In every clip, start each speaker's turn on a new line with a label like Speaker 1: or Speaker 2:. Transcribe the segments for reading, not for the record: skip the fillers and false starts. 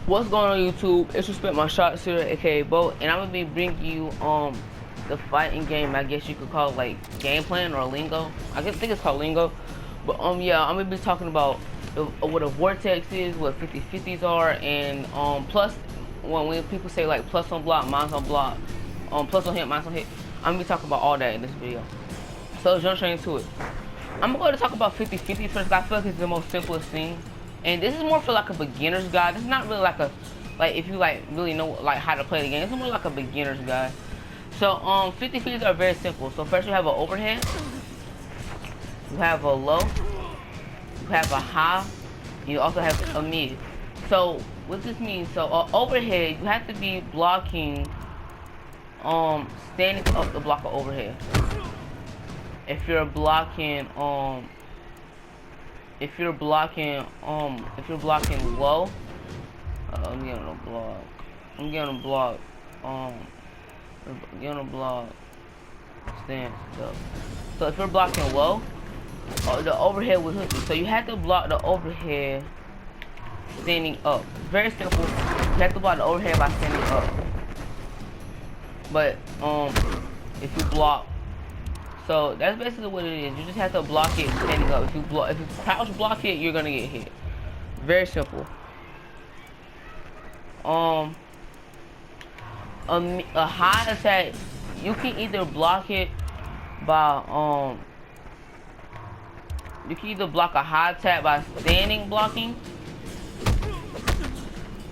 Speaker 1: What's going on YouTube? It's RespectMy-Shotz here, aka Bo, and I'm gonna be bringing you the fighting game. I guess you could call it like game plan or Lingo. Think it's called Lingo, but yeah, I'm gonna be talking about what a Vortex is, what 50/50s are, and plus when people say like plus on block, minus on block, plus on hit, minus on hit, I'm gonna be talking about all that in this video. So let's jump straight into it. I'm going to talk about 50/50s first. I feel like it's the most simplest thing. And this is more for like a beginner's guide. This is not really like a, like if you like really know like how to play the game. It's more like a beginner's guide. So 50/50s are very simple. So first you have an overhead, you have a low, you have a high, you also have a mid. So what this means? So overhead, you have to be blocking, standing up to block an overhead. If you're blocking low, I'm getting a block, stand up. So if you're blocking low, the overhead will hit you. So you have to block the overhead standing up. Very simple. You have to block the overhead by standing up. But if you block, so that's basically what it is. You just have to block it standing up. If you crouch block it, you're gonna get hit. Very simple. A high attack, you can either block it by you can either block a high attack by standing blocking,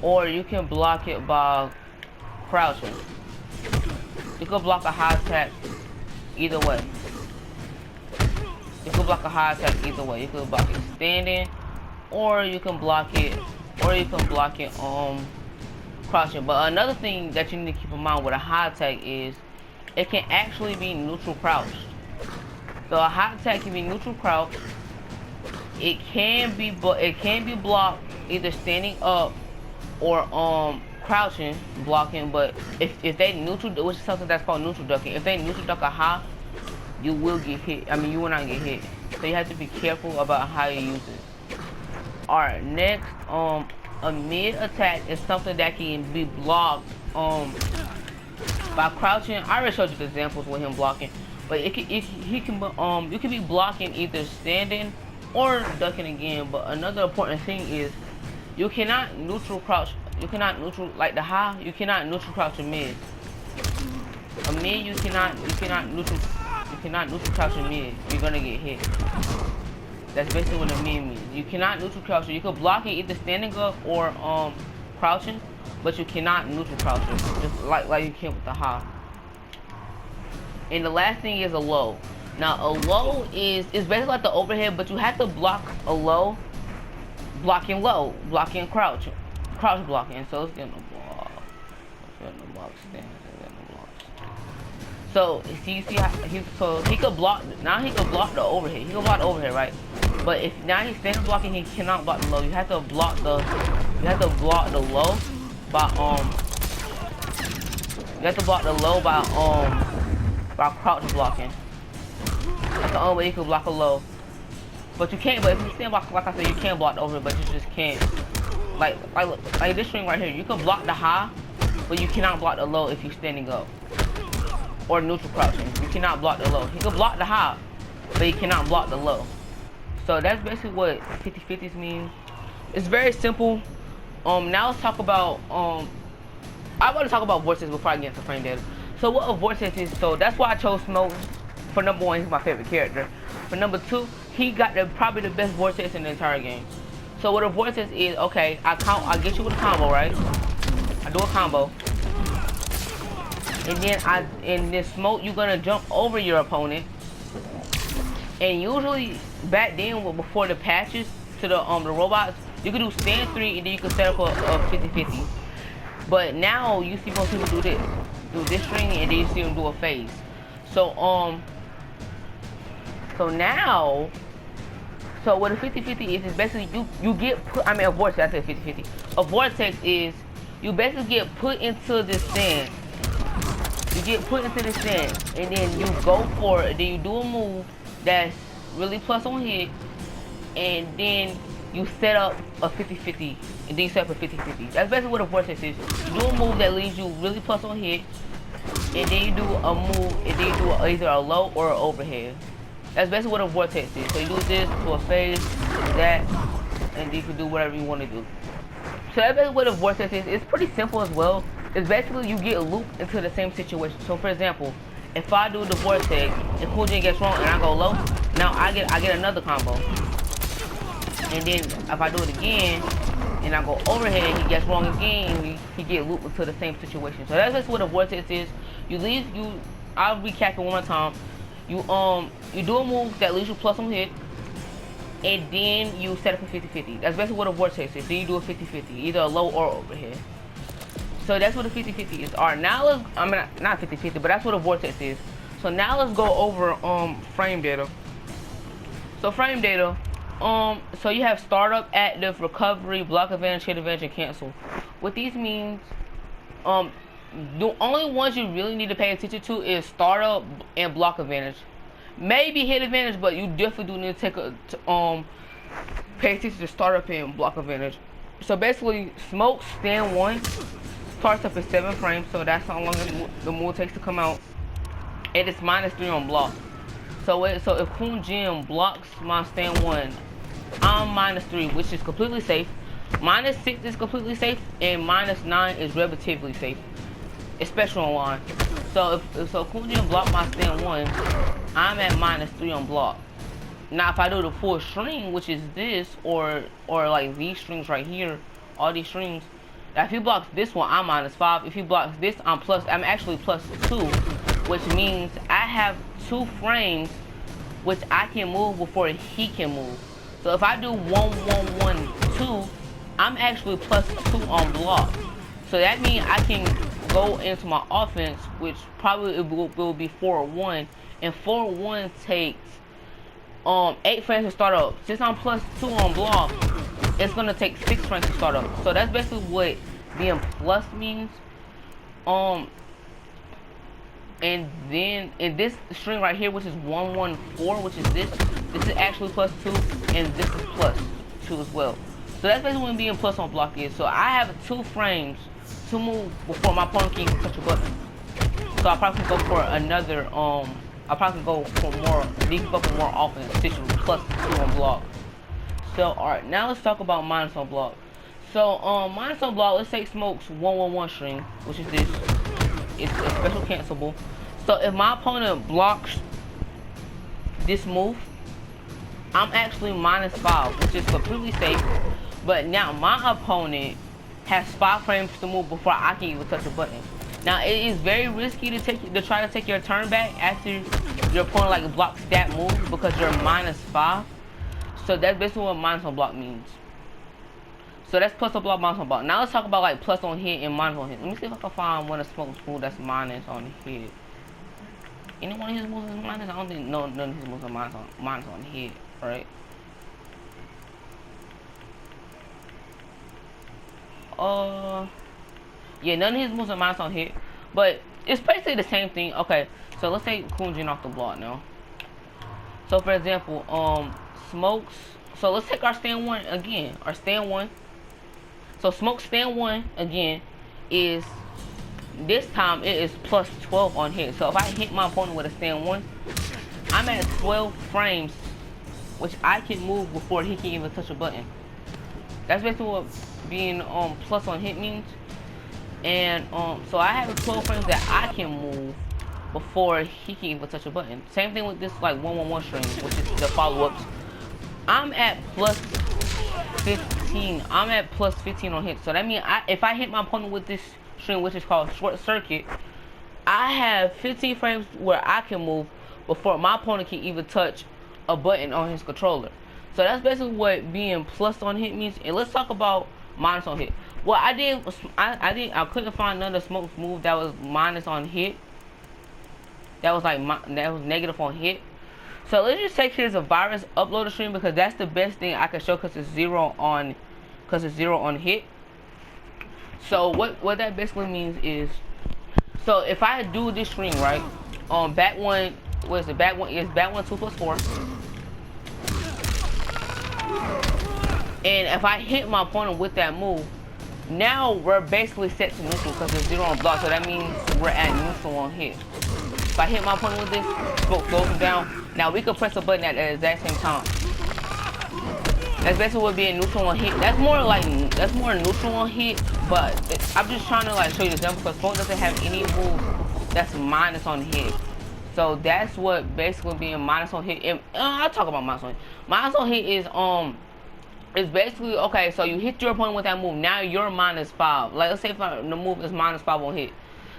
Speaker 1: or you can block it by crouching. You can block a high attack either way. You can block a high attack either way. You can block it standing, or you can block it, crouching. But another thing that you need to keep in mind with a high attack is it can actually be neutral crouched. So a high attack can be neutral crouched. It can be blocked either standing up or crouching blocking. But if they neutral, which is something that's called neutral ducking, if they neutral duck a high, you will get hit. I mean, you will not get hit. So you have to be careful about how you use it. Alright, next, a mid attack is something that can be blocked by crouching. I already showed you the examples with him blocking, but you can be blocking either standing or ducking again. But another important thing is you cannot neutral crouch. You cannot neutral like the high. You cannot neutral crouch a mid. A mid you cannot neutral crouch a mid. You're gonna get hit. That's basically what a mid means. You cannot neutral crouch it. You can block it either standing up or crouching, but you cannot neutral crouch it, just like you can with the high. And the last thing is a low. Now a low is basically like the overhead, but you have to block a low, blocking crouch blocking. So it's getting a block. Stand. So see how he could block. Now he could block the overhead. He can block the overhead, right? But if now he's standing blocking, he cannot block the low. You have to block the low by by crouch blocking. That's the only way you can block a low. But you can't. But if you stand block, like I said, you can block the overhead, but you just can't. Like this string right here, you can block the high, but you cannot block the low if you're standing up. Or neutral crouching. You cannot block the low. He can block the high, but he cannot block the low. So that's basically what 50/50s mean. It's very simple. Now let's talk about I want to talk about vortex before I get into frame data. So what a vortex is, so that's why I chose Smoke for number 1. He's my favorite character. For number 2, he got probably the best vortex in the entire game. So what a vortex is, okay, I get you with a combo, right? I do a combo. And then in this smoke, you're gonna jump over your opponent. And usually back then, before the patches to the robots, you could do stand 3 and then you could set up a 50/50. But now you see most people do this string, and then you see them do a phase. So so what a 50/50 is basically you get put. I mean a vortex. I said 50/50. A vortex is you basically get put into this stand. You get put into the stand, and then you go for it. Then you do a move that's really plus on hit, and then you set up a 50-50, and then you set up a 50-50. That's basically what a vortex is. You do a move that leaves you really plus on hit, and then you do a move, and then you do either a low or an overhead. That's basically what a vortex is. So you do this to a phase, that, and then you can do whatever you want to do. So that's basically what a vortex is. It's pretty simple as well. It's basically you get looped into the same situation. So for example, if I do the vortex and Cool Jin gets wrong and I go low, now I get another combo. And then if I do it again and I go overhead, he gets wrong again, he get looped into the same situation. So that's just what a vortex is. I'll recap it one more time. You do a move that leaves you plus on hit, and then you set up a 50-50. That's basically what a vortex is. Then you do a 50-50, either a low or overhead. So that's what a 50-50 is. Alright, now let's, not 50-50, but that's what a vortex is. So now let's go over frame data. So frame data, so you have startup, active, recovery, block advantage, hit advantage, and cancel. What these means, the only ones you really need to pay attention to is startup and block advantage. Maybe hit advantage, but you definitely do need to pay attention to startup and block advantage. So basically, Smoke stand 1 starts up at 7 frames, so that's how long the move takes to come out. And it's -3 on block. So if Cool Jin blocks my stand 1, I'm -3, which is completely safe. -6 is completely safe, and -9 is relatively safe, especially on line. So if Cool Jin block my stand 1, I'm at -3 on block. Now if I do the full string, which is this, or like these strings right here, all these strings, if he blocks this one, I'm -5. If he blocks this, I'm actually +2, which means I have 2 frames which I can move before he can move. So if I do 1, 1, 1, 2, I'm actually +2 on block. So that means I can go into my offense, which probably will be 4-1, and 4-1 takes 8 frames to start up. Since I'm +2 on block, it's gonna take 6 frames to start up. So that's basically what being plus means. And then in this string right here, which is 1, 1, 4, which is this is actually +2, and this is +2 as well. So that's basically what being plus on block is. So I have 2 frames to move before my opponent can touch a button. So I probably can go for another, I probably can go for more, more offense, +2 on block. So alright, now let's talk about minus on block. So minus on block, let's take Smoke's 1, 1, 1 string, which is this. It's a special cancelable. So if my opponent blocks this move, I'm actually -5, which is completely safe. But now my opponent has 5 frames to move before I can even touch a button. Now it is very risky to try to take your turn back after your opponent like blocks that move, because you're -5. So that's basically what minus on block means. So that's plus on block, minus on block. Now let's talk about like plus on hit and minus on hit. Let me see if I can find one of Smoke's moves that's minus on hit. Any one of his moves is minus? I don't think none of his moves are minus on hit, right? Yeah, none of his moves are minus on hit, but it's basically the same thing. Okay, so let's take Cool Jin off the block now. So for example, Smoke's. So let's take our stand 1 again. Our stand 1. So Smoke's stand 1 again is, this time it is +12 on hit. So if I hit my opponent with a stand 1, I'm at 12 frames, which I can move before he can even touch a button. That's basically what being plus on hit means. And so I have 12 frames that I can move before he can even touch a button. Same thing with this like 1, 1, 1 string, which is the follow-ups. I'm at +15. I'm at +15 on hit. So that means if I hit my opponent with this string, which is called short circuit, I have 15 frames where I can move before my opponent can even touch a button on his controller. So that's basically what being plus on hit means. And let's talk about minus on hit. What I did was I couldn't find none of Smoke's move that was minus on hit. That was like that was negative on hit. So let's just take here's a virus uploader stream, because that's the best thing I can show, because it's 0 on hit. So what that basically means is, so if I do this string right, bat 1, what is it? Bat 1 is bat 1 2 + 4. And if I hit my opponent with that move, now we're basically set to neutral because it's 0 on block, so that means we're at neutral on hit. If I hit my opponent with this, smoke slows him down. Now we can press a button at the exact same time. That's basically what being neutral on hit. That's more neutral on hit, but I'm just trying to like show you the example because smoke doesn't have any move that's minus on hit. So that's what basically being minus on hit. And, I'll talk about minus on hit. Minus on hit is basically, okay, so you hit your opponent with that move. Now you're -5. Like, let's say if the move is -5 on hit.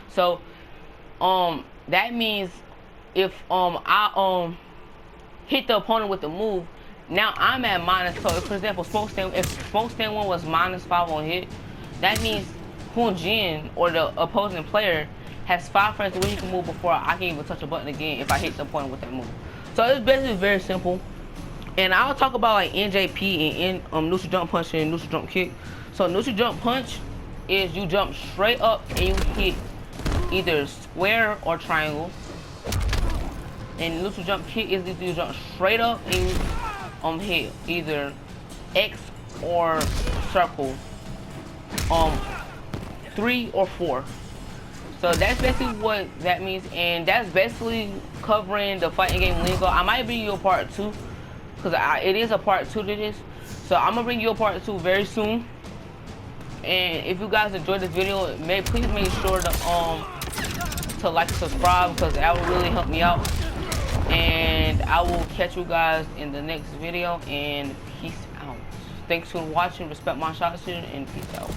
Speaker 1: So, that means if I hit the opponent with the move, now I'm at minus. So, if, for example, if Smoke Stand 1 was -5 on hit, that means Hoon Jin or the opposing player has 5 frames where he can move before I can even touch a button again if I hit the opponent with that move. So it's basically very simple. And I'll talk about like NJP and neutral jump punch and neutral jump kick. So neutral jump punch is you jump straight up and you hit either square or triangle. And neutral jump kick is you jump straight up and you hit either X or circle. 3 or 4. So that's basically what that means, and that's basically covering the fighting game lingo. I might bring you a part 2, because it is a part 2 to this. So I'm gonna bring you a part 2 very soon. And if you guys enjoyed this video, please make sure to like and subscribe, because that will really help me out. And I will catch you guys in the next video, and peace out. Thanks for watching. Respect my shots here, and peace out.